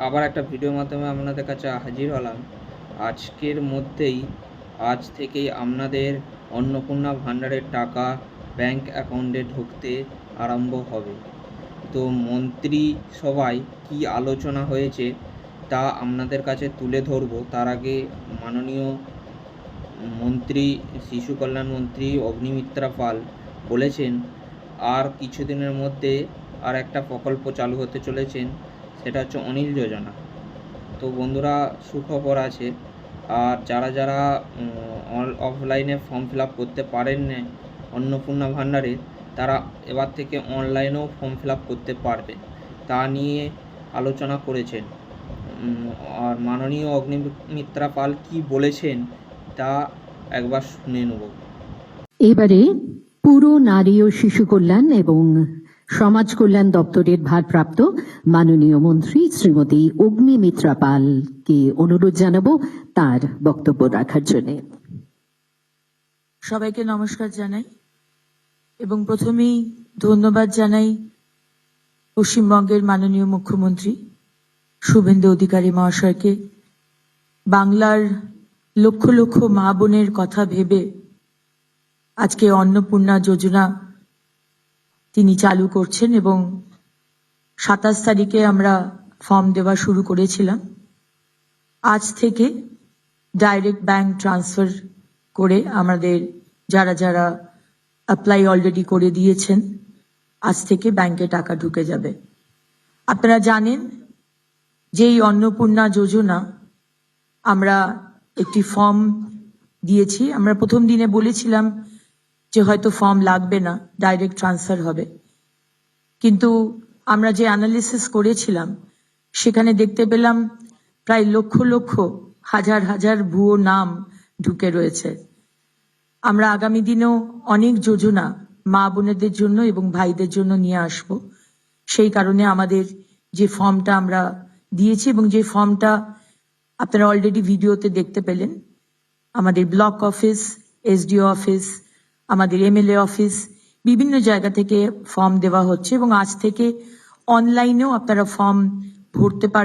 আবার একটা ভিডিওর মাধ্যমে আপনাদের কাছে হাজির হলাম। আজ থেকেই আপনাদের অন্নপূর্ণা ভাণ্ডারের টাকা ব্যাংক অ্যাকাউন্টে ঢুকতে আরম্ভ হবে। তো মন্ত্রিসভায় কী আলোচনা হয়েছে তা আপনাদের কাছে তুলে ধরব। তার আগে মাননীয় মন্ত্রী, শিশু কল্যাণ মন্ত্রী অগ্নিমিত্রা পাল বলেছেন আর কিছুদিনের মধ্যে আর একটা প্রকল্প চালু হতে চলেছেন, সেটা হচ্ছে অনিল যোজনা। তো বন্ধুরা, সুখবর আছে। আর যারা অফলাইনে ফর্ম ফিল আপ করতে পারেন না অন্নপূর্ণা ভাণ্ডারে, তারা এবার থেকে অনলাইনেও ফর্ম ফিল আপ করতে পারবে, তা নিয়ে আলোচনা করেছেন। আর মাননীয় অগ্নিমিত্রা পাল কি বলেছেন তা একবার শুনে নেব। এবারে পুরো নারী ও শিশু কল্যাণ এবং সমাজ কল্যাণ দপ্তরের ভারপ্রাপ্ত মাননীয় মন্ত্রী শ্রীমতী অগ্নিমিত্রা পালকে অনুরোধ জানাবো তার বক্তব্য রাখার জন্য। সবাইকে নমস্কার জানাই এবং প্রথমেই ধন্যবাদ জানাই পশ্চিমবঙ্গের মাননীয় মুখ্যমন্ত্রী শুভেন্দু অধিকারী মহাশয়কে। বাংলার লক্ষ লক্ষ মা বোনের কথা ভেবে আজকে অন্নপূর্ণা যোজনা তিনি চালু করছেন এবং 27 তারিখে আমরা ফর্ম দেওয়া শুরু করেছিলাম। আজ থেকে ডাইরেক্ট ব্যাংক ট্রান্সফার করে আমাদের যারা অ্যাপ্লাই অলরেডি করে দিয়েছেন, আজ থেকে ব্যাংকে টাকা ঢুকে যাবে। আপনারা জানেন যে এই অন্নপূর্ণা যোজনা আমরা একটি ফর্ম দিয়েছি। আমরা প্রথম দিনে বলেছিলাম যে হয়তো ফর্ম লাগবে না, ডাইরেক্ট ট্রান্সফার হবে, কিন্তু আমরা যে অ্যানালিসিস করেছিলাম সেখানে দেখতে পেলাম প্রায় লক্ষ লক্ষ হাজার হাজার ভুয়ো নাম ঢুকে রয়েছে। আমরা আগামী দিনেও অনেক যোজনা মা বোনেদের জন্য এবং ভাইদের জন্য নিয়ে আসব। সেই কারণে আমাদের যে ফর্মটা আমরা দিয়েছি এবং যে ফর্মটা আপনারা অলরেডি ভিডিওতে দেখতে পেলেন, আমাদের ব্লক অফিস, এসডিও অফিস, আমাদের এমএলএ অফিস, বিভিন্ন জায়গা থেকে ফর্ম দেওয়া হচ্ছে এবং আজ থেকে অনলাইনেও আপনারা ফর্ম ভরতে পারেন।